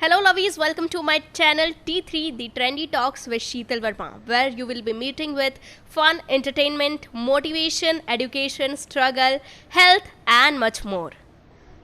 Hello lovies, welcome to my channel T3 The Trendy Talks with Sheetal Verma, where you will be meeting with fun, entertainment, motivation, education, struggle, health and much more.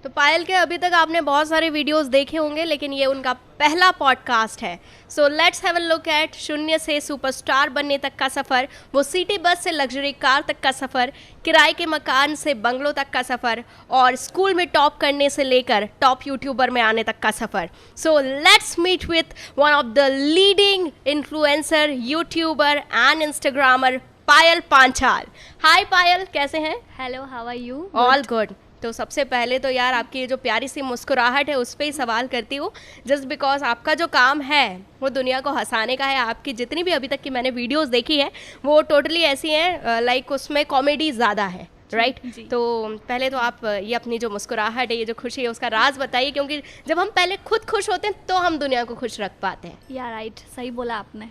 तो पायल के अभी तक आपने बहुत सारे videos देखे होंगे, लेकिन ये उनका पहला पॉडकास्ट है. So let's have a look at शून्य से सुपरस्टार बनने तक का सफ़र, वो सिटी बस से लग्जरी कार तक का सफ़र, किराए के मकान से बंगलों तक का सफ़र और स्कूल में टॉप करने से लेकर टॉप यूट्यूबर में आने तक का सफ़र. So let's meet with one of the leading influencer, YouTuber and Instagrammer Payal Panchal. Hi Payal, कैसे हैं? Hello, how are you? All good. तो सबसे पहले तो यार आपकी ये जो प्यारी सी मुस्कुराहट है उस पर ही सवाल करती हूँ, जस्ट बिकॉज आपका जो काम है वो दुनिया को हंसाने का है. आपकी जितनी भी अभी तक की मैंने वीडियोस देखी है वो टोटली ऐसी हैं, लाइक उसमें कॉमेडी ज़्यादा है, राइट? तो पहले तो आप ये अपनी जो मुस्कुराहट है, ये जो खुशी है, उसका राज बताइए, क्योंकि जब हम पहले खुद खुश होते हैं तो हम दुनिया को खुश रख पाते हैं. या राइट, सही बोला आपने.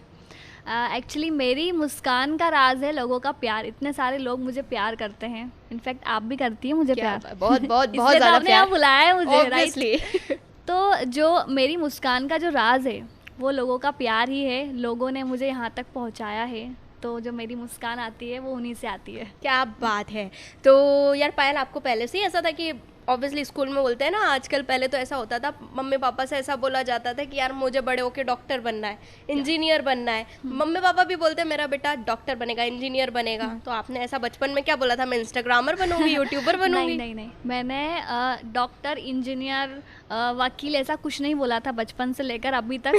एक्चुअली मेरी मुस्कान का राज है लोगों का प्यार. इतने सारे लोग मुझे प्यार करते हैं, इनफैक्ट आप भी करती हैं मुझे प्यार. बहुत बहुत बहुत ज़्यादा प्यार. बुलाया है मुझे, राइट? तो जो मेरी मुस्कान का जो राज है वो लोगों का प्यार ही है. लोगों ने मुझे यहाँ तक पहुँचाया है, तो जो मेरी मुस्कान आती है वो उन्हीं से आती है. क्या बात है. तो यार पायल, आपको पहले से ही ऐसा था कि ऑब्वियसली स्कूल में बोलते हैं ना आजकल, पहले तो ऐसा होता था, मम्मी पापा से ऐसा बोला जाता था कि यार मुझे बड़े होके डॉक्टर बनना है, इंजीनियर बनना है. मम्मी पापा भी बोलते हैं मेरा बेटा डॉक्टर बनेगा, इंजीनियर बनेगा. तो आपने ऐसा बचपन में क्या बोला था, मैं इंस्टाग्रामर बनूंगी, यूट्यूबर बनूंगी? नहीं, मैंने डॉक्टर, इंजीनियर, वकील ऐसा कुछ नहीं बोला था बचपन से लेकर अभी तक.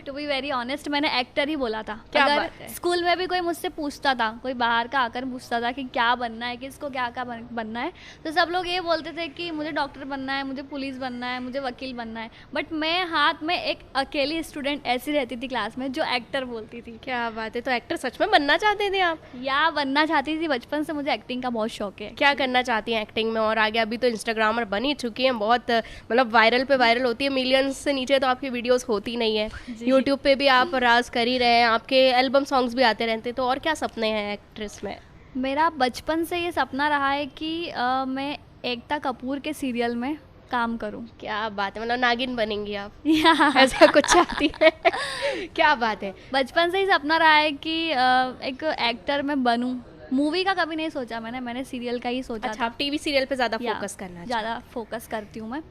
टू बी वेरी ऑनेस्ट, मैंने एक्टर ही बोला था. अगर स्कूल में भी कोई मुझसे पूछता था, कोई बाहर का आकर पूछता था कि क्या बनना है, किसको क्या बनना है, तो सब लोग ये बोलते थे कि मुझे डॉक्टर बनना है, मुझे पुलिस बनना है, मुझे वकील बनना है. बट मैं हाथ में एक अकेली स्टूडेंट ऐसी रहती थी क्लास में जो एक्टर बोलती थी. क्या बात है. तो एक्टर सच में बनना चाहते थे आप? या बनना चाहती थी. बचपन से मुझे एक्टिंग का बहुत शौक है. क्या करना चाहती हैं एक्टिंग में और आगे? अभी तो इंस्टाग्रामर बन ही चुकी हैं, बहुत मतलब वायरल पे वायरल होती है. मिलियंस से नीचे तो आपकी वीडियोस होती नहीं है. यूट्यूब पे भी आप राज कर ही रहे हैं, आपके एल्बम सॉन्ग्स भी आते रहते हैं. तो और क्या सपने हैं एक्ट्रेस में? मेरा बचपन से ये सपना रहा है कि मैं एकता कपूर के सीरियल में काम करूं. क्या बात है. मतलब नागिन बनेंगी आप? ऐसा कुछ चाहती है? क्या बात है. बचपन से ही सपना रहा है कि एक एक्टर में बनूं. मूवी का कभी नहीं सोचा मैंने सीरियल का ही सोचा. अच्छा, आप टीवी सीरियल पे ज़्यादा फोकस करना? ज़्यादा फोकस करती हूँ मैं.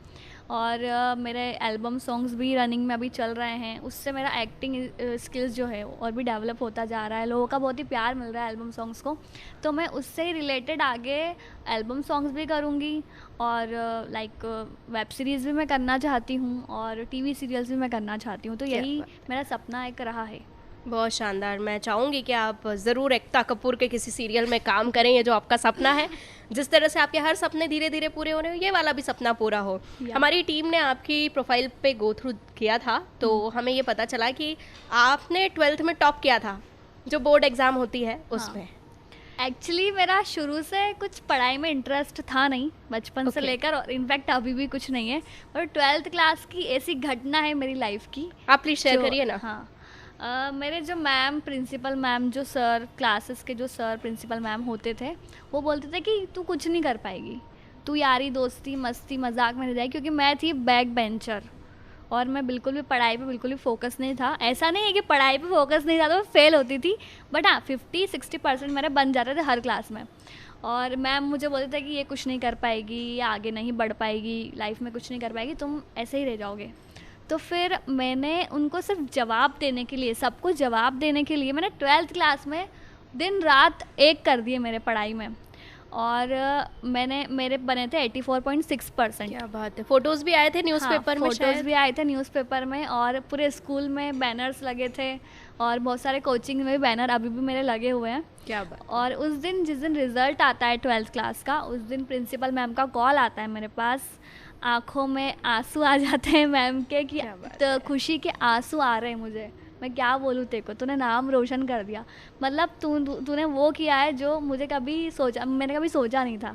और मेरे एल्बम सॉन्ग्स भी रनिंग में अभी चल रहे हैं. उससे मेरा एक्टिंग स्किल्स जो है और भी डेवलप होता जा रहा है. लोगों का बहुत ही प्यार मिल रहा है एल्बम सॉन्ग्स को, तो मैं उससे ही रिलेटेड आगे एल्बम सॉन्ग्स भी करूँगी. और लाइक वेब सीरीज़ भी मैं करना चाहती हूँ और टीवी सीरियल्स भी मैं करना चाहती हूँ. तो यही मेरा सपना एक रहा है. बहुत शानदार. मैं चाहूँगी कि आप ज़रूर एकता कपूर के किसी सीरियल में काम करें. ये जो आपका सपना है, जिस तरह से आपके हर सपने धीरे धीरे पूरे हो रहे हो, ये वाला भी सपना पूरा हो. हमारी टीम ने आपकी प्रोफाइल पे गो थ्रू किया था, तो हमें ये पता चला कि आपने 12th में टॉप किया था, जो बोर्ड एग्ज़ाम होती है उसमें. एक्चुअली मेरा शुरू से कुछ पढ़ाई में इंटरेस्ट था नहीं बचपन से लेकर, और इनफैक्ट अभी भी कुछ नहीं है. और 12th क्लास की ऐसी घटना है मेरी लाइफ की. आप प्लीज़ शेयर करिए ना. हाँ, मेरे जो मैम, प्रिंसिपल मैम, जो सर, क्लासेस के जो सर प्रिंसिपल मैम होते थे, वो बोलते थे कि तू कुछ नहीं कर पाएगी, तू यारी दोस्ती मस्ती मजाक में रह जाएगी. क्योंकि मैं थी बैक बेंचर और मैं बिल्कुल भी पढ़ाई पे बिल्कुल भी फोकस नहीं था. ऐसा नहीं है कि पढ़ाई पे फोकस नहीं था तो मैं फेल होती थी, बट हाँ 50-60% मेरे बन जाते थे हर क्लास में. और मैम मुझे बोलते थे कि ये कुछ नहीं कर पाएगी, ये आगे नहीं बढ़ पाएगी, लाइफ में कुछ नहीं कर पाएगी, तुम ऐसे ही रह जाओगे. तो फिर मैंने उनको सिर्फ जवाब देने के लिए, सबको जवाब देने के लिए, मैंने 12th क्लास में दिन रात एक कर दिए मेरे पढ़ाई में. और मेरे बने थे 84.6%. क्या बात है. फोटोज़ भी आए थे न्यूज़पेपर में? फोटोज़ भी आए थे न्यूज़पेपर में, और पूरे स्कूल में बैनर्स लगे थे, और बहुत सारे कोचिंग में भी बैनर अभी भी मेरे लगे हुए हैं. क्या बात. और उस दिन, जिस दिन रिज़ल्ट आता है 12th क्लास का, उस दिन प्रिंसिपल मैम का कॉल आता है मेरे पास. आँखों में आंसू आ जाते हैं मैम के कि तो खुशी के आंसू आ रहे हैं मुझे. मैं क्या बोलूँ तेरे को, तूने नाम रोशन कर दिया. मतलब तूने वो किया है जो मैंने कभी सोचा नहीं था.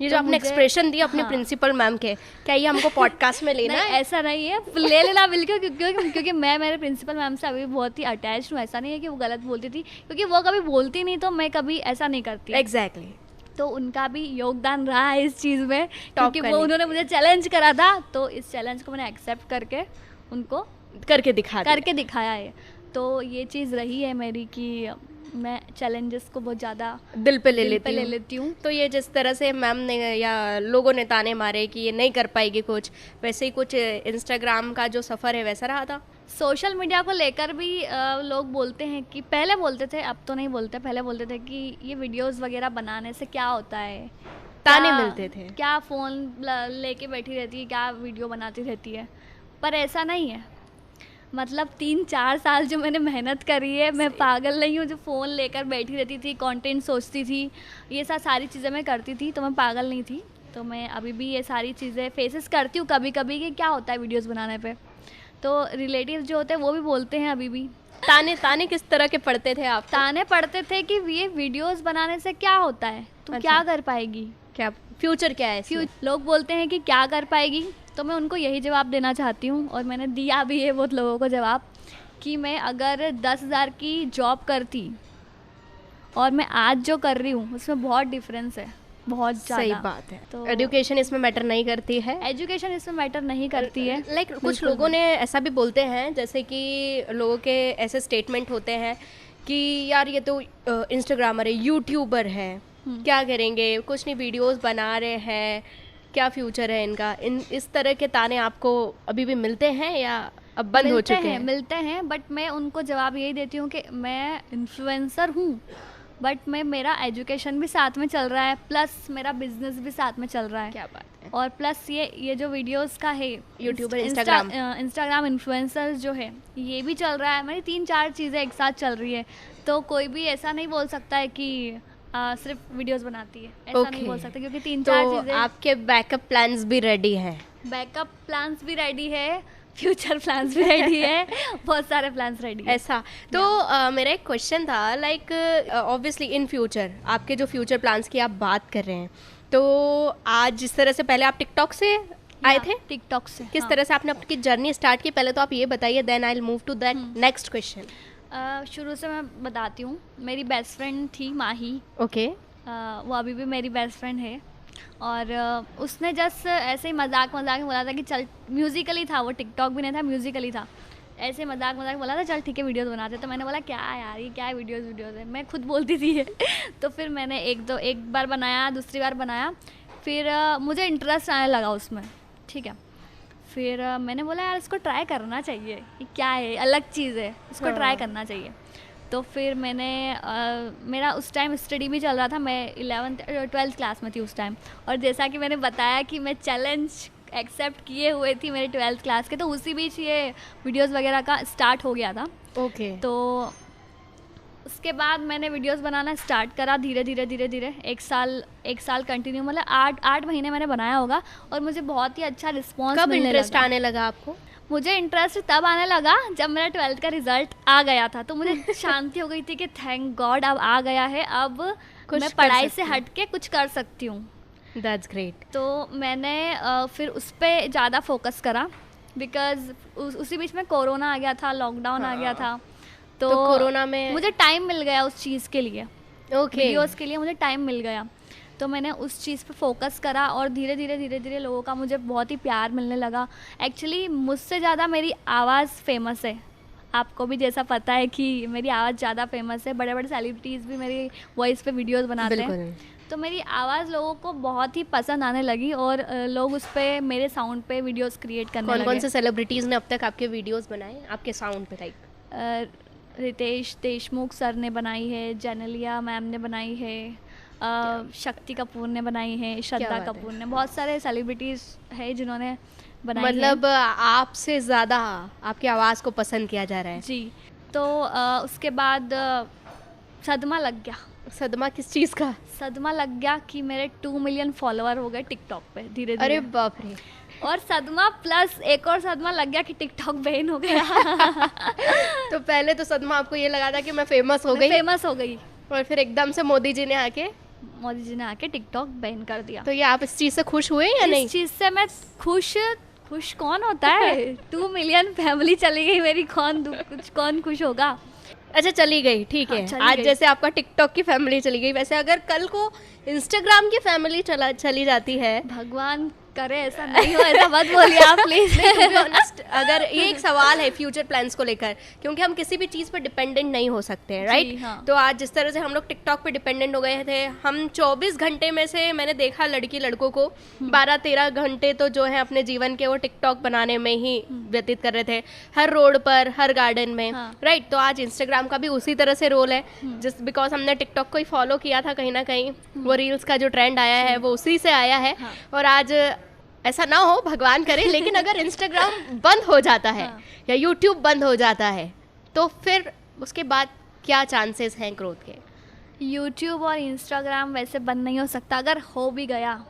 ये जो आपने एक्सप्रेशन दिया अपने प्रिंसिपल मैम के, क्या ये हमको पॉडकास्ट में लेना है? ऐसा नहीं है, ले लेना बिल्कुल. क्योंकि मैं मेरे प्रिंसिपल मैम से अभी बहुत ही अटैच्ड हूँ. ऐसा नहीं है कि वो गलत बोलती थी, क्योंकि वो कभी बोलती नहीं तो मैं कभी ऐसा नहीं करती. एग्जैक्टली. तो उनका भी योगदान रहा है इस चीज़ में, क्योंकि करने वो उन्होंने मुझे चैलेंज करा था, तो इस चैलेंज को मैंने एक्सेप्ट करके उनको करके दिखाया है। तो ये चीज़ रही है मेरी कि मैं चैलेंजेस को बहुत ज़्यादा दिल पे ले लेती हूँ। तो ये जिस तरह से मैम ने या लोगों ने ताने मारे कि ये नहीं कर पाएगी कुछ, वैसे ही कुछ इंस्टाग्राम का जो सफ़र है वैसा रहा था? सोशल मीडिया को लेकर भी लोग बोलते हैं कि, पहले बोलते थे, अब तो नहीं बोलते, पहले बोलते थे कि ये वीडियोस वगैरह बनाने से क्या होता है, ताने मिलते थे, क्या फ़ोन लेके बैठी रहती है, क्या वीडियो बनाती रहती है। पर ऐसा नहीं है, मतलब 3-4 साल जो मैंने मेहनत करी है, मैं पागल नहीं हूँ जो फ़ोन लेकर बैठी रहती थी, कंटेंट सोचती थी, ये सारी चीज़ें मैं करती थी, तो मैं पागल नहीं थी। तो मैं अभी भी ये सारी चीज़ें फेसेस करती हूँ कभी कभी कि क्या होता है वीडियोस बनाने पे। तो रिलेटिव जो होते हैं वो भी बोलते हैं अभी भी। ताने किस तरह के पढ़ते थे आप? ताने पढ़ते थे कि ये वीडियोस बनाने से क्या होता है, तू क्या कर पाएगी, क्या फ्यूचर क्या है? लोग बोलते हैं कि क्या कर पाएगी, तो मैं उनको यही जवाब देना चाहती हूँ, और मैंने दिया भी है बहुत लोगों को जवाब, कि मैं अगर 10,000 की जॉब करती और मैं आज जो कर रही हूँ उसमें बहुत डिफरेंस है, बहुत ज़्यादा। सही बात है। तो एजुकेशन इसमें मैटर नहीं करती है, एजुकेशन इसमें मैटर नहीं करती है। लाइक कुछ लोगों ने ऐसा भी बोलते हैं, जैसे कि लोगों के ऐसे स्टेटमेंट होते हैं कि यार ये तो इंस्टाग्रामर है, यूट्यूबर है, क्या करेंगे, कुछ नहीं, वीडियोस बना रहे हैं, क्या फ्यूचर है इनका। इस तरह के ताने आपको अभी भी मिलते हैं या अब बंद हो चुके हैं? मिलते हैं, बट मैं उनको जवाब यही देती हूँ कि मैं इन्फ्लुएंसर हूँ, बट मेरा एजुकेशन भी साथ में चल रहा है, प्लस मेरा बिजनेस भी साथ में चल रहा है। क्या बात है। और प्लस ये जो वीडियोस का है, यूट्यूबर, इंस्टाग्राम इन्फ्लुएंसर्स जो है, ये भी चल रहा है, मेरी 3-4 चीज़ें एक साथ चल रही है। तो कोई भी ऐसा नहीं बोल सकता है कि सिर्फ वीडियोस बनाती है, ऐसा नहीं बोल सकते, क्योंकि 3-4 चीज़ें। आपके बैकअप प्लान्स भी रेडी हैं? बैकअप प्लान्स भी रेडी है, फ्यूचर प्लान्स भी रेडी है, बहुत सारे प्लान्स रेडी है। ऐसा तो मेरा एक क्वेश्चन था, लाइक ऑब्वियसली इन फ्यूचर आपके जो फ्यूचर प्लान्स की आप बात कर रहे हैं, तो आज जिस तरह से पहले आप टिकटॉक से आए थे, टिकटॉक से किस तरह से आपने अपनी जर्नी स्टार्ट की, पहले तो आप ये बताइए, then I will move to that next question. शुरू से मैं बताती हूँ, मेरी बेस्ट फ्रेंड थी माही। ओके। वो अभी भी मेरी बेस्ट फ्रेंड है, और उसने जस्ट ऐसे ही मजाक में बोला था कि चल, म्यूज़िकली था वो, टिकटॉक भी नहीं था, म्यूज़िकली था, ऐसे मजाक बोला था चल ठीक है वीडियोस बनाते। तो मैंने बोला क्या यार ये क्या है, वीडियोस है, मैं खुद बोलती थी ये। तो फिर मैंने एक बार बनाया, दूसरी बार बनाया, फिर मुझे इंटरेस्ट आने लगा उसमें, ठीक है। फिर मैंने बोला यार इसको ट्राई करना चाहिए, ये क्या है, अलग चीज़ है, इसको ट्राई करना चाहिए। तो फिर मैंने मेरा उस टाइम स्टडी भी चल रहा था, मैं 12th क्लास में थी उस टाइम, और जैसा कि मैंने बताया कि मैं चैलेंज एक्सेप्ट किए हुए थी मेरे 12th क्लास के, तो उसी बीच ये वीडियोस वगैरह का स्टार्ट हो गया था। ओके। तो उसके बाद मैंने वीडियोस बनाना स्टार्ट करा, धीरे धीरे एक साल कंटिन्यू, मतलब 8 महीने मैंने बनाया होगा, और मुझे बहुत ही अच्छा रिस्पॉन्स कब इंटरेस्ट आने लगा आपको? मुझे इंटरेस्ट तब आने लगा जब मेरा 12th का रिजल्ट आ गया था, तो मुझे शांति हो गई थी कि थैंक गॉड अब आ गया है, अब मैं पढ़ाई से हट के कुछ कर सकती हूँ। That's great. तो मैंने फिर उस पर ज़्यादा फोकस करा, बिकॉज उसी बीच में कोरोना आ गया था, लॉकडाउन आ गया था, तो कोरोना में मुझे टाइम मिल गया उस चीज़ के लिए, वीडियोस के लिए मुझे टाइम मिल गया, तो मैंने उस चीज़ पे फोकस करा, और धीरे धीरे लोगों का मुझे बहुत ही प्यार मिलने लगा। एक्चुअली मुझसे ज़्यादा मेरी आवाज़ फेमस है, आपको भी जैसा पता है कि मेरी आवाज़ ज़्यादा फेमस है, बड़े बड़े सेलिब्रिटीज़ भी मेरी वॉइस पे वीडियोस बनाते हैं, तो मेरी आवाज़ लोगों को बहुत ही पसंद आने लगी, और लोग उस पर मेरे साउंड पे वीडियोस क्रिएट करने लगे। कौन से सेलिब्रिटीज़ ने अब तक आपके वीडियोस बनाए आपके साउंड पे? लाइक रितेश देशमुख सर ने बनाई है, जेनेलिया मैम ने बनाई है, शक्ति कपूर ने बनाई है, श्रद्धा कपूर ने, बहुत सारे सेलिब्रिटीज़ है जिन्होंने बनाई। मतलब आपसे ज़्यादा आपकी आवाज़ को पसंद किया जा रहा है जी। तो उसके बाद सदमा लग गया। सदमा किस चीज़ का? सदमा लग गया कि मेरे 2 मिलियन फॉलोअर हो गए टिकटॉक पे धीरे धीरे। अरे बाप रे। और सदमा प्लस एक और सदमा लग गया कि टिकटॉक बैन हो गया। तो पहले तो सदमा आपको ये लगा था कि मैं फेमस हो गई, और फिर एकदम से मोदी जी ने आके टिकटॉक बैन कर दिया। तो ये आप इस चीज़ से खुश हुए या नहीं? इस चीज़ से मैं खुश कौन होता है? 2 मिलियन फैमिली चली गई मेरी, कौन खुश होगा? अच्छा चली गई, ठीक है। चली आज गई। जैसे आपका टिकटॉक की फैमिली चली गई, वैसे अगर कल को इंस्टाग्राम की फैमिली चली जाती है। भगवान करे ऐसा नहीं हो, ऐसा मत बोलिए आप प्लीज। नहीं, to be honest, अगर ये एक सवाल है फ्यूचर प्लान्स को लेकर, क्योंकि हम किसी भी चीज़ पर डिपेंडेंट नहीं हो सकते हैं, राइट? हाँ। तो आज जिस तरह से हम लोग टिकटॉक पे डिपेंडेंट हो गए थे, हम 24 घंटे में से मैंने देखा लड़की लड़कों को 12-13 घंटे तो जो है अपने जीवन के वो टिकटॉक बनाने में ही व्यतीत कर रहे थे, हर रोड पर, हर गार्डन में, हाँ। राइट? तो आज इंस्टाग्राम का भी उसी तरह से रोल है, जिस बिकॉज हमने टिकटॉक को ही फॉलो किया था कहीं ना कहीं, वो रील्स का जो ट्रेंड आया है वो उसी से आया है। हाँ। और आज ऐसा ना हो, भगवान करे, लेकिन अगर इंस्टाग्राम बंद हो जाता है हाँ। या यूट्यूब बंद हो जाता है तो फिर उसके बाद क्या चांसेस हैं ग्रोथ के? यूट्यूब और इंस्टाग्राम वैसे बंद नहीं हो सकता, अगर हो भी गया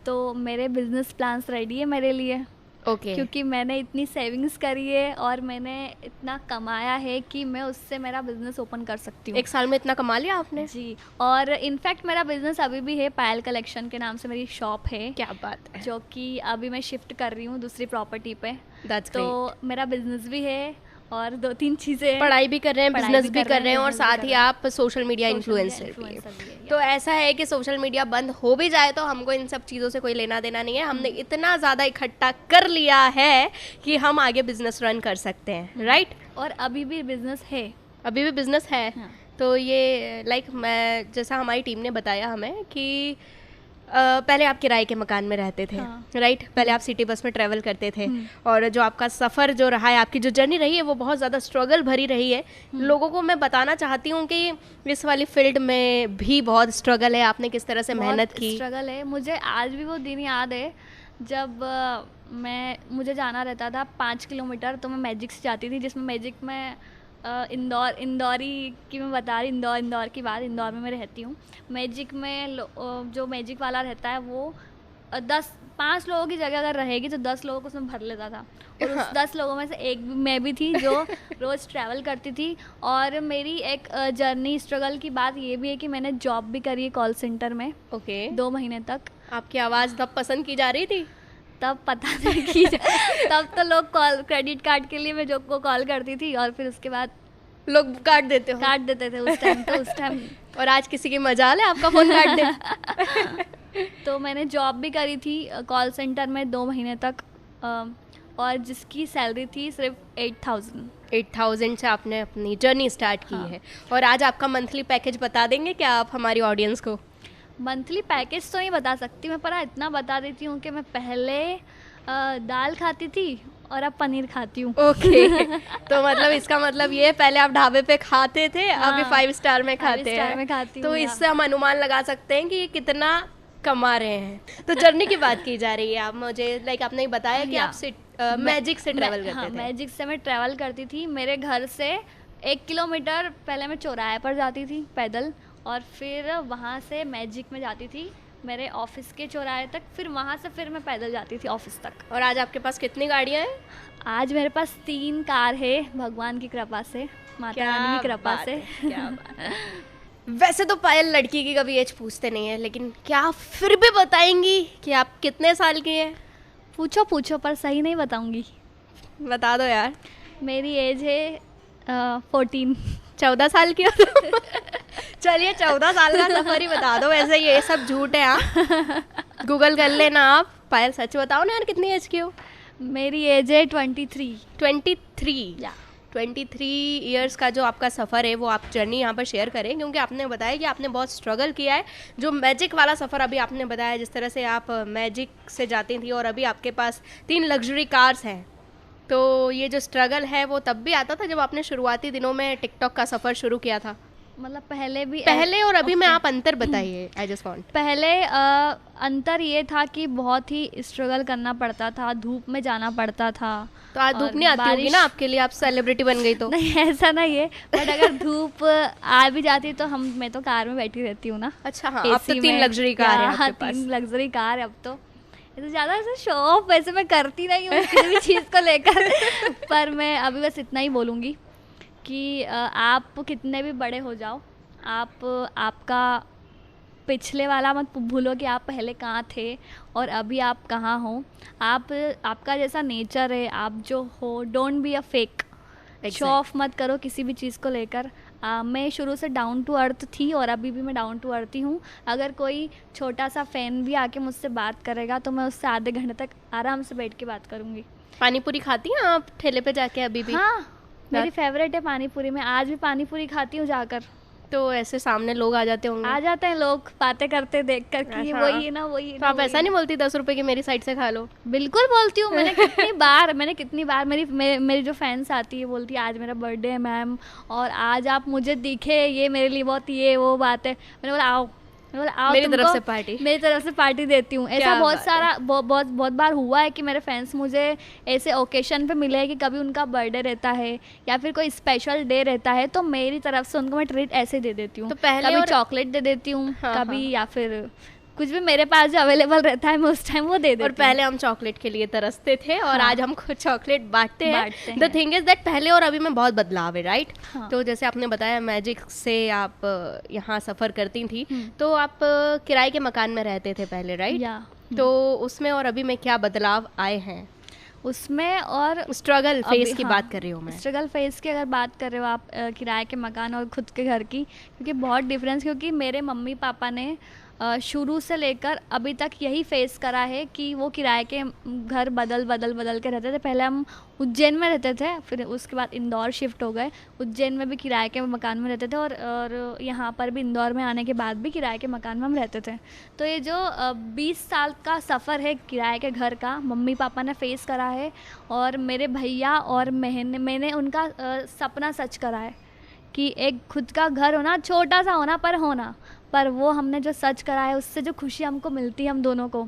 तो मेरे बिजनेस प्लान्स रेडी है मेरे लिए, ओके। क्योंकि मैंने इतनी सेविंग्स करी है और मैंने इतना कमाया है कि मैं उससे मेरा बिजनेस ओपन कर सकती हूँ। एक साल में इतना कमा लिया आपने? जी, और इनफैक्ट मेरा बिजनेस अभी भी है, पायल कलेक्शन के नाम से मेरी शॉप है, क्या बात है, जो कि अभी मैं शिफ्ट कर रही हूँ दूसरी प्रॉपर्टी पे। दैट्स तो ग्रेट। मेरा बिजनेस भी है और 2-3 चीज़ें, पढ़ाई भी कर रहे हैं, पढ़ाई बिजनेस भी भी कर कर रहे रहे हैं हैं, और business भी साथ कर ही रहे हैं। आप सोशल मीडिया इन्फ्लुएंसर भी हैं। influencer भी है, तो ऐसा है कि सोशल मीडिया बंद हो भी जाए तो हमको इन सब चीज़ों से कोई लेना देना नहीं है, हमने इतना ज़्यादा इकट्ठा कर लिया है कि हम आगे बिजनेस रन कर सकते हैं, राइट? और अभी भी बिजनेस है। अभी भी बिजनेस है। हाँ। तो ये लाइक मैं, जैसा हमारी टीम ने बताया हमें कि पहले आप किराए के मकान में रहते थे, हाँ। राइट? पहले आप सिटी बस में ट्रैवल करते थे और जो आपका सफ़र जो रहा है, आपकी जो जर्नी रही है वो बहुत ज़्यादा स्ट्रगल भरी रही है। लोगों को मैं बताना चाहती हूँ कि इस वाली फील्ड में भी बहुत स्ट्रगल है, आपने किस तरह से मेहनत की। स्ट्रगल है, मुझे आज भी वो दिन याद है जब मुझे जाना रहता था 5 किलोमीटर, तो मैं मैजिक से जाती थी, जिसमें मैजिक में इंदौरी की मैं बता रही, इंदौर की बात, इंदौर में मैं रहती हूँ। मैजिक में जो मैजिक वाला रहता है वो 5 लोगों की जगह अगर रहेगी तो 10 लोगों को उसमें भर लेता था, और उस 10 लोगों में से एक मैं भी थी जो रोज़ ट्रैवल करती थी। और मेरी एक जर्नी स्ट्रगल की बात ये भी है कि मैंने जॉब भी करी है कॉल सेंटर में ओके। 2 महीने तक। आपकी आवाज़ तब पसंद की जा रही थी? तब पता नहीं कि तब तो लोग क्रेडिट कार्ड के लिए मैं जो को कॉल करती थी और फिर उसके बाद लोग काट देते हो? काट देते थे उस टाइम। तो उस टाइम और आज किसी की मजाल है आपका फोन काट दे? तो मैंने जॉब भी करी थी कॉल सेंटर में 2 महीने तक, और जिसकी सैलरी थी सिर्फ 8,000 से आपने अपनी जर्नी स्टार्ट की हाँ। है। और आज आपका मंथली पैकेज बता देंगे क्या आप हमारी ऑडियंस को? मंथली पैकेज तो नहीं बता सकती मैं, पर इतना बता देती हूँ कि मैं पहले दाल खाती थी और अब पनीर खाती हूँ। ओके। तो मतलब इसका मतलब ये, पहले आप ढाबे पे खाते थे, अभी हाँ, 5 स्टार में 5 खाते स्टार हैं। में खाती हूँ तो या। इससे हम अनुमान लगा सकते हैं कि ये कितना कमा रहे हैं। तो जर्नी की बात की जा रही है, आप मुझे लाइक आपने बताया कि या। आप मैजिक से ट्रैवल करते थे। मैजिक से मैं ट्रैवल करती थी। मेरे घर से 1 किलोमीटर पहले मैं चौराहे पर जाती थी पैदल, और फिर वहाँ से मैजिक में जाती थी मेरे ऑफिस के चौराहे तक, फिर वहाँ से फिर मैं पैदल जाती थी ऑफिस तक। और आज आपके पास कितनी गाड़ियाँ हैं? आज मेरे पास 3 कार है, भगवान की कृपा से, माता रानी की कृपा बात से। है, क्या बात है। वैसे तो पायल लड़की की कभी एज पूछते नहीं है, लेकिन क्या आप फिर भी बताएंगी कि आप कितने साल की हैं? पूछो पूछो, पर सही नहीं बताऊंगी। बता दो यार। मेरी एज है 14। 14 साल की हो तुम? चलिए 14 साल का सफर ही बता दो, वैसे ये सब झूठ है। हाँ, गूगल कर लेना आप। पायल सच बताओ ना यार, कितनी एज की हो? मेरी एज है 23। 23। या 23 इयर्स का जो आपका सफ़र है वो आप जर्नी यहाँ पर शेयर करें, क्योंकि आपने बताया कि आपने बहुत स्ट्रगल किया है। जो मैजिक वाला सफ़र अभी आपने बताया, जिस तरह से आप मैजिक से जाती थी और अभी आपके पास 3 लग्जरी कार्स हैं, तो ये जो स्ट्रगल है वो तब भी आता था जब आपने शुरुआती दिनों में टिकटॉक का सफ़र शुरू किया था? मतलब पहले और अभी में आप अंतर बताइए। I just want. पहले अंतर ये था कि बहुत ही स्ट्रगल करना पड़ता था, धूप में जाना पड़ता था। तो आज धूप नहीं आती होगी ना आपके लिए, आप सेलिब्रिटी बन गई तो? नहीं, ऐसा नहीं है, बट अगर धूप आ भी जाती तो मैं तो कार में बैठी रहती हूँ ना। अच्छा हाँ, अब तो 3 लग्जरी कार है आपके पास। 3 लग्जरी कार है अब तो। तो ज़्यादा ऐसे शो ऑफ वैसे मैं करती नहीं हूँ किसी भी चीज़ को लेकर। पर मैं अभी बस इतना ही बोलूँगी कि आप कितने भी बड़े हो जाओ, आपका पिछले वाला मत भूलो कि आप पहले कहाँ थे और अभी आप कहाँ हो। आपका जैसा नेचर है, आप जो हो, don't be a fake. Show off मत करो किसी भी चीज़ को लेकर। मैं शुरू से डाउन टू अर्थ थी और अभी भी मैं डाउन टू अर्थ ही हूँ। अगर कोई छोटा सा फ़ैन भी आके मुझसे बात करेगा तो मैं उससे आधे घंटे तक आराम से बैठ के बात करूँगी। पानी पूरी खाती हैं आप ठेले पे जाके अभी भी? हाँ, मेरी फेवरेट है पानी पूरी। मैं आज भी पानी पूरी खाती हूँ जाकर। तो ऐसे सामने लोग आ जाते होंगे? आ जाते हैं लोग बातें करते देख कर कि अच्छा। वही है ना, वही है तो ना, आप वही ऐसा है नहीं बोलती 10 रुपए की मेरी साइड से खा लो? बिल्कुल बोलती हूँ। मैंने कितनी बार मेरी जो फैंस आती है बोलती है आज मेरा बर्थडे है मैम और आज आप मुझे दिखे, ये मेरे लिए बहुत ये वो बात है। मैंने बोला आओ, मेरी तरफ से पार्टी, मेरी तरफ से पार्टी देती हूँ। ऐसा बहुत सारा बहुत बार हुआ है कि मेरे फैंस मुझे ऐसे ओकेशन पे मिले हैं कि कभी उनका बर्थडे रहता है या फिर कोई स्पेशल डे रहता है तो मेरी तरफ से उनको मैं ट्रीट ऐसे दे देती हूँ। तो पहले कभी चॉकलेट दे देती हूँ, हाँ, कभी या फिर कुछ भी मेरे पास जो अवेलेबल रहता है मैं उस टाइम वो दे देती हूँ। और पहले हम चॉकलेट के लिए तरसते थे और हाँ। आज हम खुद चॉकलेट बांटते हैं। हैं। द थिंग इज दैट पहले और अभी में बहुत बदलाव है, राइट? हाँ। तो जैसे आपने बताया मैजिक से आप यहाँ सफ़र करती थी, हम्म। तो आप किराए के मकान में रहते थे पहले, राइट? या तो उसमें और अभी में क्या बदलाव आए हैं? उसमें और स्ट्रगल फेस अभी की हाँ, बात कर रही हूँ मैं। स्ट्रगल फेस की अगर बात कर रहे हो आप किराए के मकान और खुद के घर की, क्योंकि बहुत डिफरेंस, क्योंकि मेरे मम्मी पापा ने शुरू से लेकर अभी तक यही फेस करा है कि वो किराए के घर बदल के रहते थे। पहले हम उज्जैन में रहते थे, फिर उसके बाद इंदौर शिफ्ट हो गए। उज्जैन में भी किराए के मकान में रहते थे और यहाँ पर भी इंदौर में आने के बाद भी किराए के मकान में हम रहते थे। तो ये जो 20 साल का सफ़र है किराए के घर का, मम्मी पापा ने फेस करा है और मेरे भैया और मैंने उनका सपना सच करा है कि एक खुद का घर होना, छोटा सा होना पर होना, पर वो हमने जो सच करा है उससे जो खुशी हमको मिलती है हम दोनों को,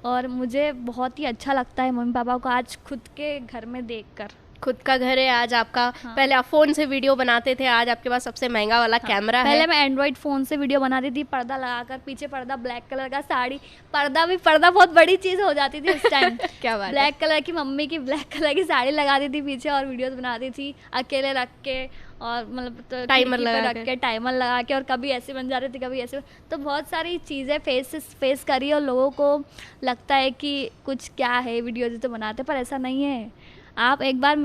और मुझे बहुत ही अच्छा लगता है मम्मी पापा को आज खुद के घर में देखकर। खुद का घर है आज आपका। हाँ। पहले आप फ़ोन से वीडियो बनाते थे, आज आपके पास सबसे महंगा वाला कैमरा है। पहले मैं एंड्रॉइड फ़ोन से वीडियो बनाती थी, पर्दा लगाकर, पीछे पर्दा ब्लैक कलर का, साड़ी, पर्दा बहुत बड़ी चीज़ हो जाती थी उस टाइम। क्या बात है। ब्लैक कलर की मम्मी की ब्लैक कलर की साड़ी लगाती थी पीछे और वीडियोस बनाती थी अकेले रख के, और मतलब तो टाइमर खिड़की पे लगा रख के टाइमर लगा के, और कभी ऐसे बन जा रही थी कभी ऐसे। तो बहुत सारी चीज़ें फेस करी और लोगों को लगता है कि कुछ क्या है वीडियोज़ तो बनाते, पर ऐसा नहीं है। आप एक बार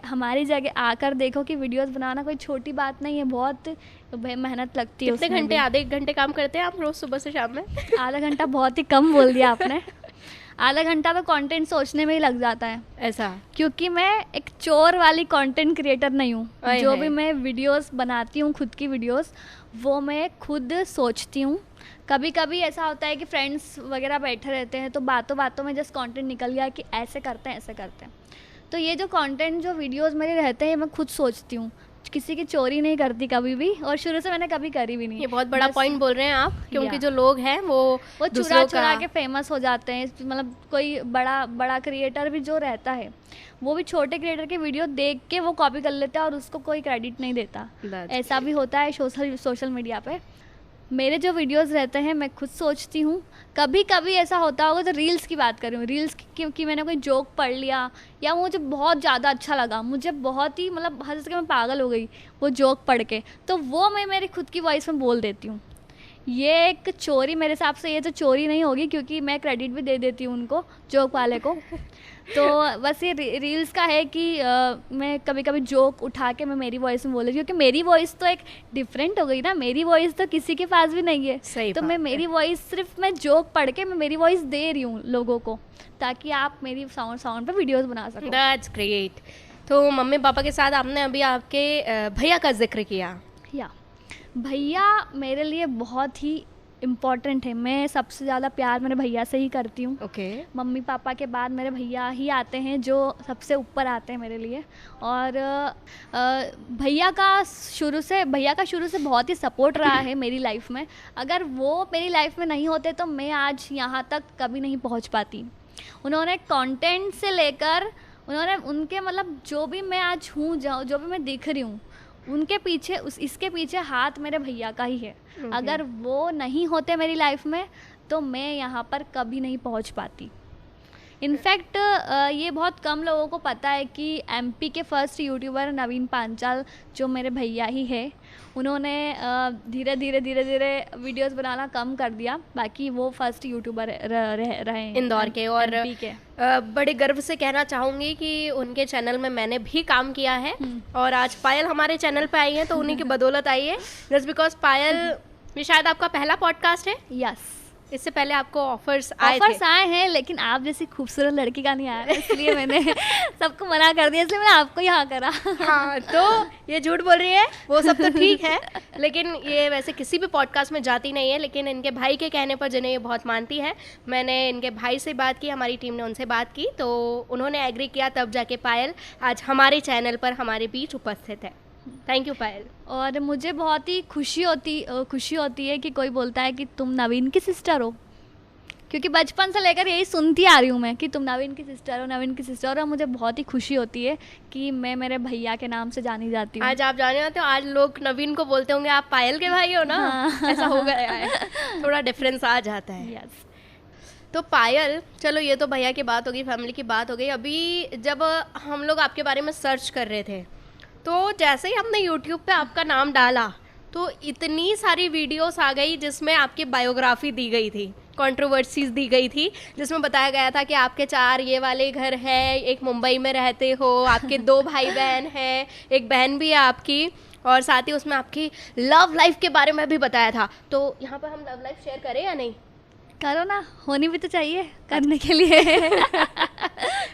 हमारी जगह आकर देखो कि वीडियोस बनाना कोई छोटी बात नहीं है, बहुत मेहनत लगती है। कितने घंटे, आधे एक घंटे काम करते हैं आप रोज सुबह से शाम में? आधा घंटा बहुत ही कम बोल दिया आपने। आधा घंटा तो कंटेंट सोचने में ही लग जाता है। ऐसा? क्योंकि मैं एक चोर वाली कंटेंट क्रिएटर नहीं हूँ। जो भी मैं वीडियोस बनाती हूँ, खुद की वीडियोस, वो मैं खुद सोचती हूँ। कभी कभी ऐसा होता है कि फ्रेंड्स वगैरह बैठे रहते हैं तो बातों में जस्ट कंटेंट निकल गया कि ऐसे करते हैं। तो ये जो कंटेंट, जो वीडियोस मेरे रहते हैं, मैं खुद सोचती हूँ, किसी की चोरी नहीं करती कभी भी, और शुरू से मैंने कभी करी भी नहीं। ये बहुत बड़ा पॉइंट बोल रहे हैं आप, क्योंकि या। जो लोग हैं वो चुरा के फेमस हो जाते हैं। मतलब कोई बड़ा क्रिएटर भी जो रहता है वो भी छोटे क्रिएटर के वीडियो देख के वो कॉपी कर लेता है और उसको कोई क्रेडिट नहीं देता। ऐसा भी होता है सोशल मीडिया पे। मेरे जो वीडियोस रहते हैं मैं खुद सोचती हूँ। कभी कभी ऐसा होता होगा, तो रील्स की बात कर रही हूँ, रील्स क्योंकि मैंने कोई जोक पढ़ लिया या मुझे बहुत ज़्यादा अच्छा लगा, मुझे बहुत ही मतलब हंस के मैं पागल हो गई वो जोक पढ़ के, तो वो मैं मेरी खुद की वॉइस में बोल देती हूँ। ये एक चोरी, मेरे हिसाब से ये तो चोरी नहीं होगी, क्योंकि मैं क्रेडिट भी दे देती हूँ उनको, जोक वाले को। तो बस ये रील्स का है कि मैं कभी कभी जोक उठा के मैं मेरी वॉइस में बोल रही हूँ, क्योंकि मेरी वॉइस तो एक डिफरेंट हो गई ना, मेरी वॉइस तो किसी के पास भी नहीं है। सही तो बात मैं है। मेरी वॉइस सिर्फ मैं जोक पढ़ के मैं मेरी वॉइस दे रही हूँ लोगों को, ताकि आप मेरी साउंड पे वीडियोस बना सको। That's great. तो मम्मी पापा के साथ आपने अभी आपके भैया का जिक्र किया। या भैया मेरे लिए बहुत ही इम्पॉर्टेंट है। मैं सबसे ज़्यादा प्यार मेरे भैया से ही करती हूँ। ओके। मम्मी पापा के बाद मेरे भैया ही आते हैं जो सबसे ऊपर आते हैं मेरे लिए। और भैया का शुरू से बहुत ही सपोर्ट रहा है मेरी लाइफ में। अगर वो मेरी लाइफ में नहीं होते तो मैं आज यहाँ तक कभी नहीं पहुँच पाती। उन्होंने कंटेंट से लेकर उनके मतलब जो भी मैं आज हूँ, जो भी मैं दिख रही हूँ, उनके पीछे इसके पीछे हाथ मेरे भैया का ही है। अगर वो नहीं होते मेरी लाइफ में तो मैं यहाँ पर कभी नहीं पहुँच पाती। इनफैक्ट ये बहुत कम लोगों को पता है कि एमपी के फर्स्ट यूट्यूबर नवीन पांचाल जो मेरे भैया ही है, उन्होंने धीरे धीरे वीडियोस बनाना कम कर दिया। बाकी वो फर्स्ट यूट्यूबर रहे हैं इंदौर के। और MP के। बड़े गर्व से कहना चाहूँगी कि उनके चैनल में मैंने भी काम किया है और आज पायल हमारे चैनल पे आई है तो उन्हीं की बदौलत आई है। जस्ट बिकॉज पायल, ये शायद आपका पहला पॉडकास्ट है। यस, इससे पहले आपको ऑफर्स आए हैं, लेकिन आप जैसी खूबसूरत लड़की का नहीं आया, इसलिए मैंने सबको मना कर दिया, इसलिए मैंने आपको यहाँ करा। हाँ, तो ये झूठ बोल रही है, वो सब तो ठीक है, लेकिन ये वैसे किसी भी पॉडकास्ट में जाती नहीं है, लेकिन इनके भाई के कहने पर जिन्हें ये बहुत मानती है। मैंने इनके भाई से बात की, हमारी टीम ने उनसे बात की, तो उन्होंने एग्री किया, तब जाके पायल आज हमारे चैनल पर हमारे बीच उपस्थित है। थैंक यू पायल। और मुझे बहुत ही खुशी होती है कि कोई बोलता है कि तुम नवीन की सिस्टर हो, क्योंकि बचपन से लेकर यही सुनती आ रही हूँ मैं कि तुम नवीन की सिस्टर हो, नवीन की सिस्टर हो। और मुझे बहुत ही खुशी होती है कि मैं मेरे भैया के नाम से जानी जाती हूँ। आज आप जाने जाते हो, आज लोग नवीन को बोलते होंगे आप पायल के भाई हो ना। हाँ। ऐसा हो गया है, थोड़ा डिफरेंस आ जाता है। यस। तो पायल, चलो ये तो भैया की बात हो गई, फैमिली की बात हो गई। अभी जब हम लोग आपके बारे में सर्च कर रहे थे, तो जैसे ही हमने यूट्यूब पे आपका नाम डाला तो इतनी सारी वीडियोस आ गई जिसमें आपकी बायोग्राफी दी गई थी, कंट्रोवर्सीज दी गई थी, जिसमें बताया गया था कि आपके 4 ये वाले घर हैं, एक मुंबई में रहते हो, आपके 2 भाई बहन हैं, एक बहन भी है आपकी, और साथ ही उसमें आपकी लव लाइफ के बारे में भी बताया था। तो यहाँ पर हम लव लाइफ शेयर करें या नहीं? करो ना, होनी भी तो चाहिए करने के लिए।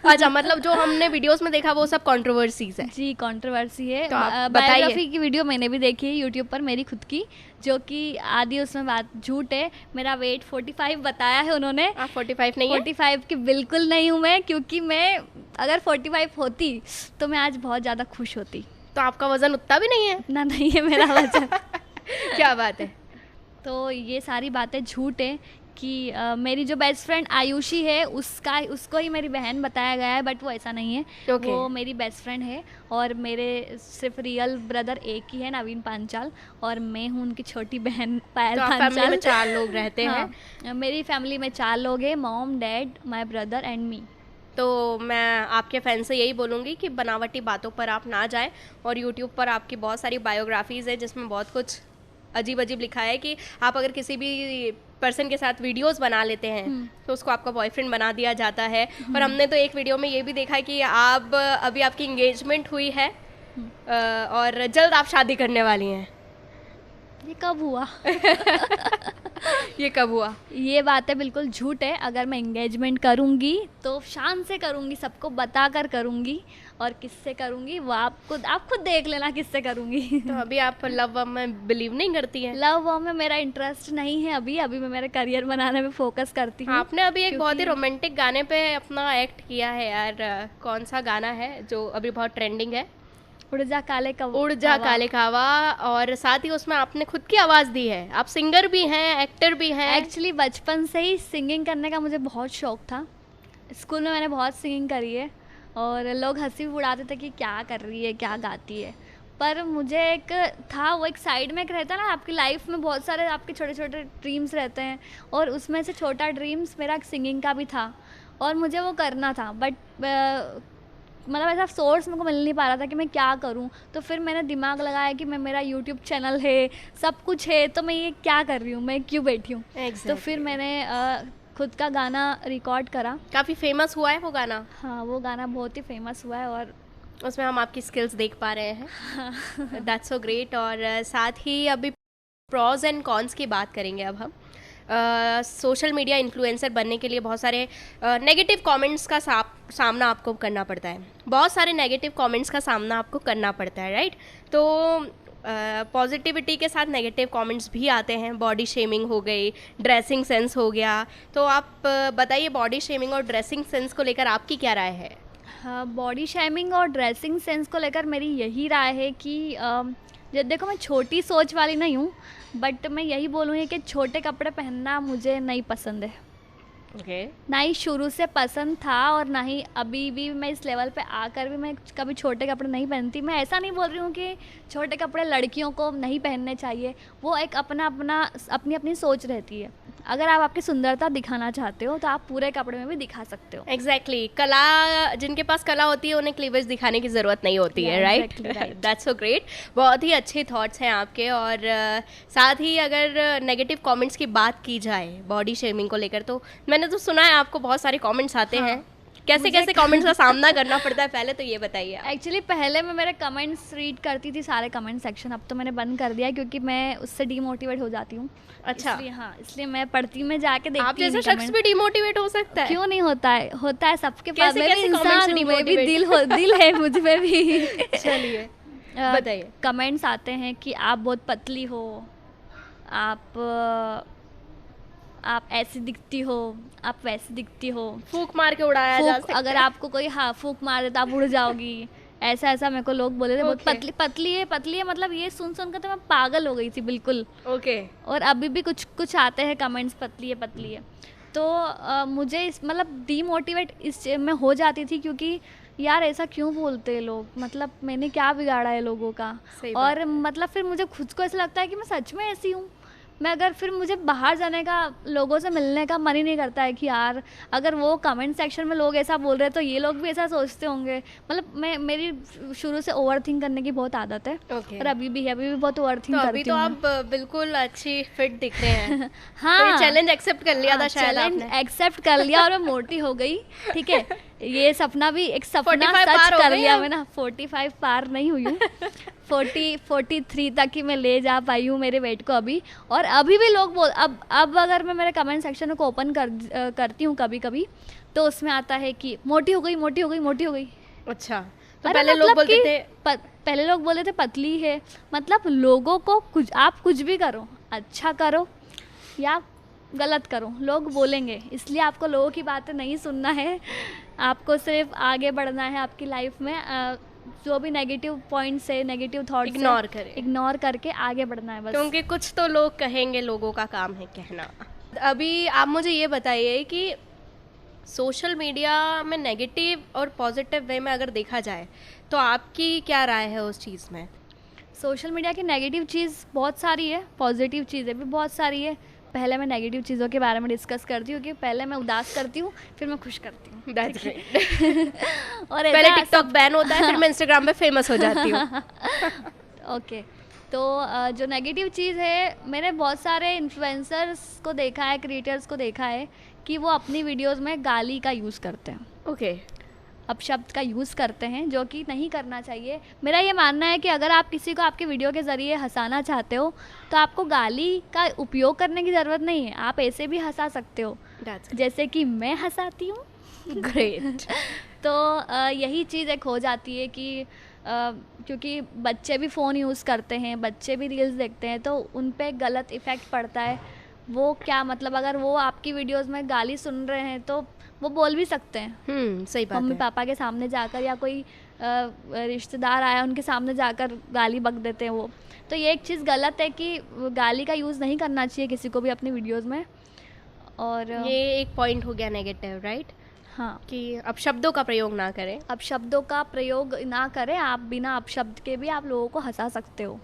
अच्छा, मतलब जो हमने वीडियोस में देखा वो सब कंट्रोवर्सीज है? जी, कंट्रोवर्सी है। तो बायोग्राफी की वीडियो मैंने भी देखी है यूट्यूब पर, मेरी खुद की, जो कि आधी उसमें बात झूठ है। मेरा वेट 45 बताया है उन्होंने। 45 नहीं है? 45 की बिल्कुल नहीं हूँ मैं, क्योंकि मैं अगर 45 होती तो मैं आज बहुत ज़्यादा खुश होती। तो आपका वजन उतना भी नहीं है? ना, नहीं है मेरा वजन। क्या बात है। तो ये सारी बातें झूठ है कि मेरी जो बेस्ट फ्रेंड आयुषी है उसको ही मेरी बहन बताया गया है, बट वो ऐसा नहीं है। Okay. वो मेरी बेस्ट फ्रेंड है और मेरे सिर्फ रियल ब्रदर एक ही है, नवीन पांचाल, और मैं हूँ उनकी छोटी बहन पायल पांचाल। फैमिली में 4 लोग रहते हैं? हाँ, मेरी फैमिली में 4 लोग हैं, mom, dad, my brother and me. तो मैं आपके फैन से यही बोलूँगी कि बनावटी बातों पर आप ना जाएं, और यूट्यूब पर आपकी बहुत सारी बायोग्राफीज़ है जिसमें बहुत कुछ अजीब अजीब लिखा है कि आप अगर किसी भी पर्सन के साथ वीडियोस बना लेते हैं तो उसको आपका बॉयफ्रेंड बना दिया जाता है। और हमने तो एक वीडियो में ये भी देखा है कि आप अभी आपकी इंगेजमेंट हुई है और जल्द आप शादी करने वाली हैं। ये कब हुआ? ये कब हुआ? ये बातें बिल्कुल झूठ है। अगर मैं एंगेजमेंट करूँगी तो शान से करूँगी, सबको बताकर करूँगी, और किससे करूँगी वो आप खुद देख लेना किससे करूँगी। तो अभी आप लव में बिलीव नहीं करती हैं? लव में मेरा इंटरेस्ट नहीं है अभी मैं मेरा करियर बनाने में फोकस करती हूँ। आपने अभी एक बहुत ही रोमांटिक गाने पे अपना एक्ट किया है यार, कौन सा गाना है जो अभी बहुत ट्रेंडिंग है? उड़ जा काले कावा। और साथ ही उसमें आपने खुद की आवाज़ दी है, आप सिंगर भी हैं, एक्टर भी हैं। एक्चुअली बचपन से ही सिंगिंग करने का मुझे बहुत शौक था। स्कूल में मैंने बहुत सिंगिंग करी है और लोग हंसी भी उड़ाते थे कि क्या कर रही है, क्या गाती है। पर मुझे एक था, वो एक साइड में एक रहता ना, आपकी लाइफ में बहुत सारे आपके छोटे छोटे ड्रीम्स रहते हैं, और उसमें से छोटा ड्रीम्स मेरा सिंगिंग का भी था और मुझे वो करना था। बट मतलब ऐसा सोर्स मेरे को मिल नहीं पा रहा था कि मैं क्या करूं। तो फिर मैंने दिमाग लगाया कि मेरा यूट्यूब चैनल है, सब कुछ है, तो मैं ये क्या कर रही हूँ, मैं क्यों बैठी हूँ। तो फिर मैंने खुद का गाना रिकॉर्ड करा। काफ़ी फेमस हुआ है वो गाना? हाँ, वो गाना बहुत ही फेमस हुआ है और उसमें हम आपकी स्किल्स देख पा रहे हैं। That's so great. और साथ ही अभी प्रॉज एंड कॉन्स की बात करेंगे अब हम। सोशल मीडिया इन्फ्लुएंसर बनने के लिए बहुत सारे नेगेटिव कमेंट्स का सामना आपको करना पड़ता है, बहुत सारे नेगेटिव कमेंट्स का सामना आपको करना पड़ता है, राइट? तो पॉजिटिविटी के साथ नेगेटिव कमेंट्स भी आते हैं। बॉडी शेमिंग हो गई, ड्रेसिंग सेंस हो गया। तो आप बताइए, बॉडी शेमिंग और ड्रेसिंग सेंस को लेकर आपकी क्या राय है? हाँ, बॉडी शेमिंग और ड्रेसिंग सेंस को लेकर मेरी यही राय है कि देखो, मैं छोटी सोच वाली नहीं हूँ, बट मैं यही बोलूँगी कि छोटे कपड़े पहनना मुझे नहीं पसंद है। ओके। ना ही शुरू से पसंद था और ना ही अभी भी मैं इस लेवल पे आकर भी मैं कभी छोटे कपड़े नहीं पहनती। मैं ऐसा नहीं बोल रही हूँ कि छोटे कपड़े लड़कियों को नहीं पहनने चाहिए, वो एक अपना अपना अपनी अपनी सोच रहती है। अगर आप आपकी सुंदरता दिखाना चाहते हो तो आप पूरे कपड़े में भी दिखा सकते हो। एग्जैक्टली कला, जिनके पास कला होती है उन्हें क्लीवेज दिखाने की ज़रूरत नहीं होती है, right? exactly right. That's so great. बहुत ही अच्छे थॉट्स हैं आपके। और साथ ही अगर नेगेटिव कमेंट्स की बात की जाए बॉडी शेमिंग को लेकर, तो मैंने तो सुना है आपको बहुत सारे कमेंट्स आते हैं। कैसे कैसे कमेंट्स का सामना करना पड़ता है, पहले तो ये बताइए आप। एक्चुअली पहले मैं मेरे कमेंट्स रीड करती थी, सारे कमेंट सेक्शन। अब तो मैंने बंद कर दिया है क्योंकि मैं उससे डीमोटिवेट हो जाती हूँ। अच्छा। इसलिए हाँ, इसलिए मैं पढ़ती में जाके देखती हूँ। आप जैसा शख्स भी डिमोटिवेट हो सकता है? क्यों नहीं होता है, होता है सबके पास। मैं भी कैसे comment से इंसान हूँ, मैं भी demotivate? दिल है मुझ में भी। चलिए बताइए। कमेंट्स आते हैं कि आप बहुत पतली हो, आप ऐसी दिखती हो, आप वैसी दिखती हो। फूक मार के उड़ाया जा सकता है। अगर आपको कोई फूक मार देता आप उड़ जाओगी। ऐसा ऐसा मेरे को लोग बोले थे। बहुत Okay. पतली है, मतलब ये सुन कर तो मैं पागल हो गई थी बिल्कुल। ओके। और अभी भी कुछ कुछ आते हैं कमेंट्स पतली है। तो मुझे मतलब डीमोटिवेट इस में हो जाती थी, क्योंकि यार ऐसा क्यों बोलते हैं लोग, मतलब मैंने क्या बिगाड़ा है लोगों का। सही बात और मतलब फिर मुझे खुद को ऐसा लगता है कि मैं सच में ऐसी हूँ। मैं अगर फिर मुझे बाहर जाने का, लोगों से मिलने का मन ही नहीं करता है कि यार अगर वो कमेंट सेक्शन में लोग ऐसा बोल रहे हैं तो ये लोग भी ऐसा सोचते होंगे। मतलब मेरी शुरू से ओवर थिंक करने की बहुत आदत है। Okay. और अभी भी बहुत ओवर थिंक तो करती अभी हूँ। तो आप बिल्कुल अच्छी फिट दिख रहे हैं। हाँ, चैलेंज एक्सेप्ट कर लिया था शायद चैलेंज आपने। एक्सेप्ट कर लिया और मैं मोटी हो गई। ठीक है, ये सपना भी एक सपना 45 सच पार हो कर गई लिया आप? मैं ना। 45 पार नहीं हुई हूँ। 43 तक ही मैं ले जा पाई हूँ मेरे वेट को अभी। और अभी भी लोग बोल, अब अगर मैं मेरे कमेंट सेक्शन को ओपन करती हूँ कभी कभी, तो उसमें आता है कि मोटी हो गई। अच्छा, तो अरे पहले लोग मतलब बोलते कि थे। पहले लोग बोले थे पतली है। मतलब लोगों को आप कुछ भी करो, अच्छा करो या गलत करो, लोग बोलेंगे। इसलिए आपको लोगों की बातें नहीं सुनना है, आपको सिर्फ आगे बढ़ना है अपनी लाइफ में। जो भी नेगेटिव पॉइंट्स है, नेगेटिव थॉट्स इग्नोर करके आगे बढ़ना है बस। क्योंकि कुछ तो लोग कहेंगे, लोगों का काम है कहना। अभी आप मुझे ये बताइए कि सोशल मीडिया में नेगेटिव और पॉजिटिव वे में अगर देखा जाए तो आपकी क्या राय है उस चीज़ में? सोशल मीडिया की नेगेटिव चीज़ बहुत सारी है, पॉजिटिव चीज़ें भी बहुत सारी है। पहले मैं नेगेटिव चीज़ों के बारे में डिस्कस करती हूँ कि पहले मैं उदास करती हूँ, फिर मैं खुश करती हूँ। That's great. और पहले टिकटॉक बैन होता है, फिर मैं इंस्टाग्राम पे फेमस हो जाती हूँ। ओके, तो जो नेगेटिव चीज़ है, मैंने बहुत सारे इन्फ्लुएंसर्स को देखा है, क्रिएटर्स को देखा है कि वो अपनी वीडियोस में गाली का यूज़ करते हैं। ओके। अपशब्द का यूज़ करते हैं, जो कि नहीं करना चाहिए। मेरा ये मानना है कि अगर आप किसी को आपके वीडियो के ज़रिए हंसाना चाहते हो तो आपको गाली का उपयोग करने की ज़रूरत नहीं है, आप ऐसे भी हंसा सकते हो, जैसे कि मैं हंसाती हूँ। ग्रेट। तो यही चीज़ एक हो जाती है कि क्योंकि बच्चे भी फ़ोन यूज़ करते हैं, बच्चे भी रील्स देखते हैं, तो उन पे गलत इफ़ेक्ट पड़ता है। वो क्या मतलब, अगर वो आपकी वीडियोस में गाली सुन रहे हैं तो वो बोल भी सकते हैं। सही बात है। मम्मी पापा के सामने जाकर, या कोई रिश्तेदार आया उनके सामने जाकर गाली बक देते हैं वो। तो ये एक चीज़ गलत है कि गाली का यूज़ नहीं करना चाहिए किसी को भी अपनी वीडियोस में। और ये एक पॉइंट हो गया नेगेटिव, राइट? हाँ, कि अपशब्दों का प्रयोग ना करें। अपशब्दों का प्रयोग ना करें। आप बिना अपशब्द के भी आप लोगों को हंसा सकते हो।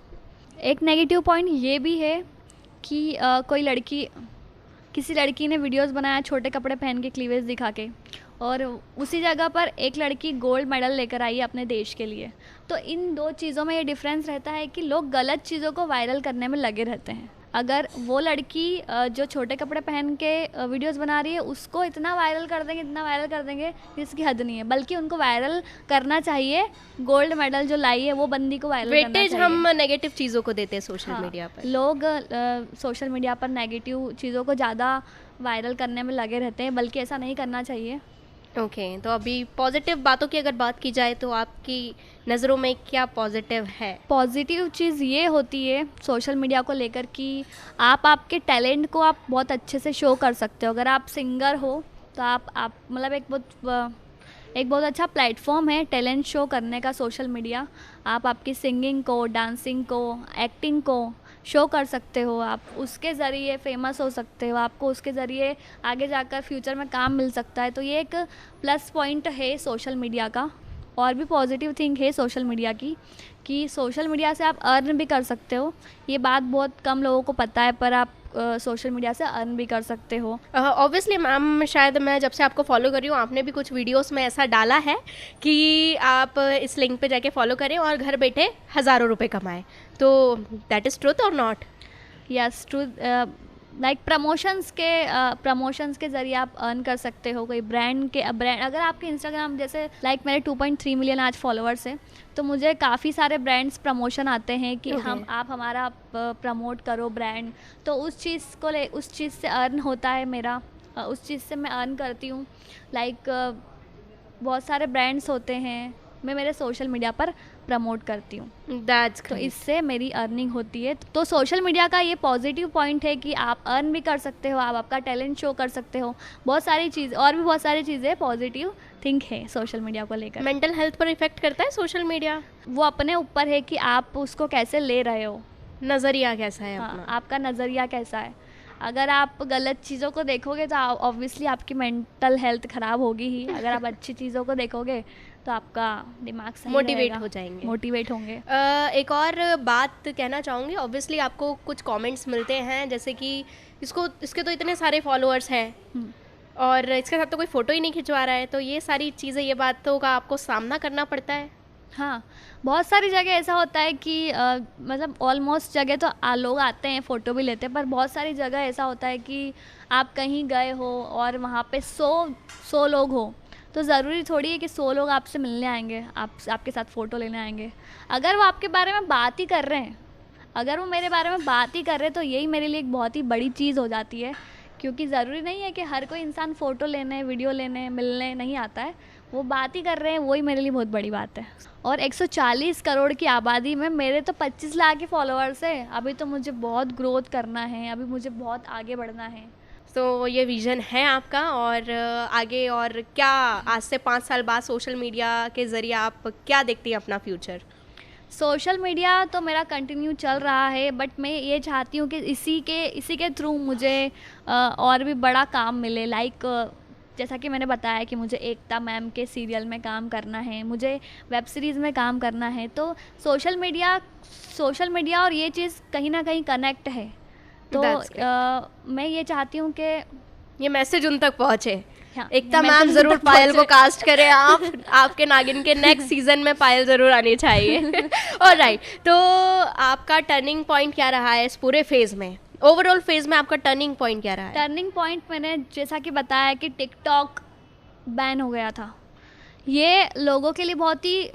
एक नेगेटिव पॉइंट ये भी है कि किसी लड़की ने वीडियोस बनाया छोटे कपड़े पहन के, क्लीवेज दिखा के, और उसी जगह पर एक लड़की गोल्ड मेडल लेकर आई है अपने देश के लिए। तो इन दो चीज़ों में ये डिफरेंस रहता है कि लोग गलत चीज़ों को वायरल करने में लगे रहते हैं। अगर वो लड़की जो छोटे कपड़े पहन के वीडियोस बना रही है, उसको इतना वायरल कर देंगे जिसकी हद नहीं है। बल्कि उनको वायरल करना चाहिए, गोल्ड मेडल जो लाई है वो बंदी को वायरल करना चाहिए। वेटेज हम नेगेटिव चीज़ों को देते हैं सोशल मीडिया पर। लोग सोशल मीडिया पर नेगेटिव चीज़ों को ज़्यादा वायरल करने में लगे रहते हैं, बल्कि ऐसा नहीं करना चाहिए। ओके, तो अभी पॉजिटिव बातों की अगर बात की जाए तो आपकी नज़रों में क्या पॉजिटिव है? पॉजिटिव चीज़ ये होती है सोशल मीडिया को लेकर कि आप आपके टैलेंट को आप बहुत अच्छे से शो कर सकते हो। अगर आप सिंगर हो तो आप मतलब एक बहुत एक बहुत अच्छा प्लेटफॉर्म है टैलेंट शो करने का सोशल मीडिया। आप आपकी सिंगिंग को, डांसिंग को, एक्टिंग को शो कर सकते हो, आप उसके ज़रिए फेमस हो सकते हो, आपको उसके ज़रिए आगे जाकर फ्यूचर में काम मिल सकता है। तो ये एक प्लस पॉइंट है सोशल मीडिया का। और भी पॉजिटिव थिंग है सोशल मीडिया की कि सोशल मीडिया से आप अर्न भी कर सकते हो। ये बात बहुत कम लोगों को पता है, पर आप सोशल मीडिया से अर्न भी कर सकते हो। ऑब्वियसली मैम, शायद मैं जब से आपको फॉलो कर रही हूँ, आपने भी कुछ वीडियोस में ऐसा डाला है कि आप इस लिंक पे जाके फॉलो करें और घर बैठे हज़ारों रुपए कमाएं, तो दैट इज़ ट्रूथ और not? Yes true. Like promotions के ज़रिए आप अर्न कर सकते हो। कोई ब्रांड अगर आपके इंस्टाग्राम जैसे लाइक मेरे 2.3 मिलियन आज फॉलोअर्स हैं, तो मुझे काफ़ी सारे ब्रांड्स प्रमोशन आते हैं कि आप हमारा प्रमोट करो ब्रांड, तो उस चीज़ से अर्न होता है मेरा, उस चीज़ से मैं अर्न करती हूँ। लाइक बहुत सारे ब्रांड्स होते हैं, मैं मेरे सोशल मीडिया पर प्रमोट करती हूँ, तो इससे मेरी अर्निंग होती है। तो सोशल मीडिया का ये पॉजिटिव पॉइंट है कि आप अर्न भी कर सकते हो, आप आपका टैलेंट शो कर सकते हो, बहुत सारी चीज़ और भी बहुत सारी चीज़ें पॉजिटिव थिंक है सोशल मीडिया को लेकर। मेंटल हेल्थ पर इफेक्ट करता है सोशल मीडिया? वो अपने ऊपर है कि आप उसको कैसे ले रहे हो, नज़रिया कैसा है हाँ, अपना। आपका नज़रिया कैसा है। अगर आप गलत चीज़ों को देखोगे तो ऑब्वियसली आपकी मेंटल हेल्थ ख़राब होगी ही। अगर आप अच्छी चीज़ों को देखोगे तो आपका दिमाग सही मोटिवेट हो जाएंगे, मोटिवेट होंगे। एक और बात कहना चाहूँगी, ऑब्वियसली आपको कुछ कमेंट्स मिलते हैं जैसे कि इसके तो इतने सारे फॉलोअर्स हैं और इसके साथ तो कोई फ़ोटो ही नहीं खिंचवा रहा है, तो ये सारी चीज़ें, ये बातों का आपको सामना करना पड़ता है? हाँ, बहुत सारी जगह ऐसा होता है कि मतलब ऑलमोस्ट जगह तो लोग आते हैं, फ़ोटो भी लेते हैं, पर बहुत सारी जगह ऐसा होता है कि आप कहीं गए हो और वहाँ पे 100 लोग हो, तो ज़रूरी थोड़ी है कि 100 लोग आपसे मिलने आएंगे, आपके साथ फ़ोटो लेने आएंगे। अगर वो आपके बारे में बात ही कर रहे हैं, अगर वो मेरे बारे में बात ही कर रहे हैं, तो यही मेरे लिए एक बहुत ही बड़ी चीज़ हो जाती है। क्योंकि ज़रूरी नहीं है कि हर कोई इंसान फ़ोटो लेने, वीडियो लेने, मिलने नहीं आता है, वो बात ही कर रहे हैं, वही मेरे लिए बहुत बड़ी बात है। और 140 करोड़ की आबादी में मेरे तो 25 लाख के फॉलोअर्स हैं। अभी तो मुझे बहुत ग्रोथ करना है, अभी मुझे बहुत आगे बढ़ना है। तो ये विज़न है आपका, और आगे और क्या आज से 5 साल बाद सोशल मीडिया के ज़रिए आप क्या देखती हैं अपना फ्यूचर? सोशल मीडिया तो मेरा कंटिन्यू चल रहा है, बट मैं ये चाहती हूँ कि इसी के थ्रू मुझे और भी बड़ा काम मिले। लाइक जैसा कि मैंने बताया कि मुझे एकता मैम के सीरियल में काम करना है, मुझे वेब सीरीज़ में काम करना है, तो सोशल मीडिया और ये चीज़ कहीं ना कहीं कनेक्ट है। तो मैं ये चाहती हूँ कि ये मैसेज उन तक पहुँचे। हाँ, एकता मैम ज़रूर पायल को कास्ट करें आप, आपके नागिन के नेक्स्ट सीजन में पायल ज़रूर आनी चाहिए। ऑलराइट, तो आपका टर्निंग पॉइंट क्या रहा है इस पूरे फेज़ में? ओवरऑल फेज़ में आपका टर्निंग पॉइंट क्या रहा है? टर्निंग पॉइंट मैंने जैसा कि बताया कि टिकटॉक बैन हो गया था, ये लोगों के लिए बहुत ही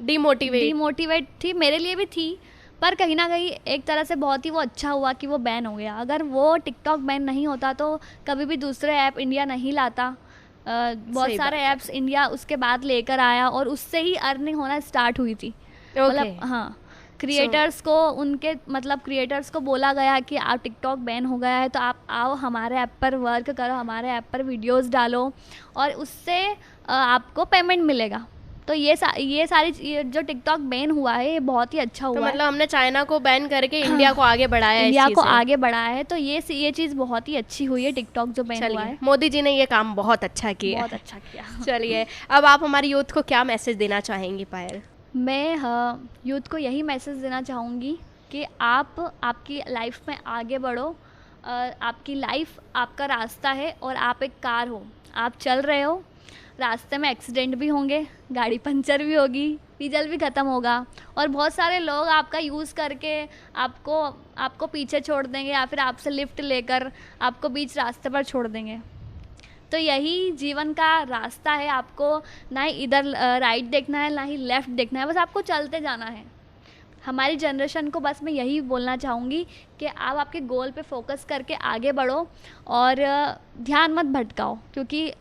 डिमोटिवेट थी, मेरे लिए भी थी, पर कहीं ना कहीं एक तरह से बहुत ही वो अच्छा हुआ कि वो बैन हो गया। अगर वो टिकटॉक बैन नहीं होता तो कभी भी दूसरे ऐप इंडिया नहीं लाता। बहुत सारे ऐप्स इंडिया उसके बाद लेकर आया और उससे ही अर्निंग होना स्टार्ट हुई थी। मतलब हाँ, क्रिएटर्स को बोला गया कि आप टिकटॉक बैन हो गया है तो आप आओ हमारे ऐप पर वर्क करो, हमारे ऐप पर वीडियोस डालो और उससे आपको पेमेंट मिलेगा। तो ये सारी जो टिकटॉक बैन हुआ है ये बहुत ही अच्छा हुआ। तो मतलब हमने चाइना को बैन करके इंडिया को आगे बढ़ाया है, आगे बढ़ाया है, तो ये चीज़ बहुत ही अच्छी हुई है टिकटॉक जो बैन हुआ है। मोदी जी ने ये काम बहुत अच्छा किया। चलिए, अब आप हमारी यूथ को क्या मैसेज देना चाहेंगी पायल? मैं यूथ को यही मैसेज देना चाहूँगी कि आप आपकी लाइफ में आगे बढ़ो। आपकी लाइफ आपका रास्ता है और आप एक कार हो, आप चल रहे हो, रास्ते में एक्सीडेंट भी होंगे, गाड़ी पंचर भी होगी, डीजल भी ख़त्म होगा और बहुत सारे लोग आपका यूज़ करके आपको पीछे छोड़ देंगे या फिर आपसे लिफ्ट लेकर आपको बीच रास्ते पर छोड़ देंगे। तो यही जीवन का रास्ता है, आपको ना ही इधर राइट देखना है ना ही लेफ़्ट देखना है, बस आपको चलते जाना है। हमारी जनरेशन को बस मैं यही बोलना चाहूँगी कि आप आपके गोल पे फोकस करके आगे बढ़ो और ध्यान मत भटकाओ, क्योंकि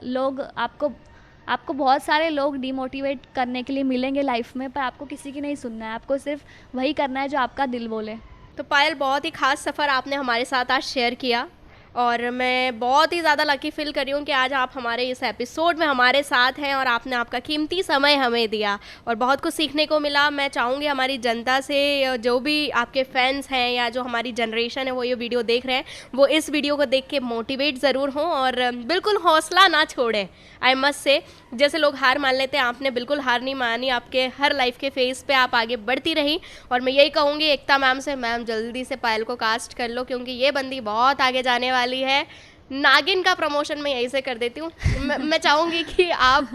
लोग आपको बहुत सारे लोग डिमोटिवेट करने के लिए मिलेंगे लाइफ में, पर आपको किसी की नहीं सुनना है, आपको सिर्फ वही करना है जो आपका दिल बोले। तो पायल, बहुत ही ख़ास सफ़र आपने हमारे साथ आज शेयर किया और मैं बहुत ही ज़्यादा लकी फील कर रही हूँ कि आज आप हमारे इस एपिसोड में हमारे साथ हैं और आपने आपका कीमती समय हमें दिया और बहुत कुछ सीखने को मिला। मैं चाहूँगी हमारी जनता से, जो भी आपके फैंस हैं या जो हमारी जनरेशन है वो ये वीडियो देख रहे हैं, वो इस वीडियो को देख के मोटिवेट ज़रूर हों और बिल्कुल हौसला ना छोड़ें। आई मस्ट से, जैसे लोग हार मान लेते हैं, आपने बिल्कुल हार नहीं मानी, आपके हर लाइफ के फेस पे आप आगे बढ़ती रही। और मैं यही कहूँगी एकता मैम से, मैम जल्दी से पायल को कास्ट कर लो क्योंकि ये बंदी बहुत आगे जाने वाली है। नागिन का प्रमोशन मैं यहीं से कर देती हूँ। मैं चाहूँगी कि आप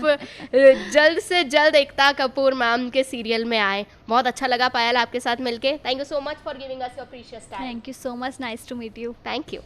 जल्द से जल्द एकता कपूर मैम के सीरियल में आए। बहुत अच्छा लगा पायल आपके साथ मिलके। Thank you so much for giving us your precious time. Thank you so much, nice to meet you. Thank you.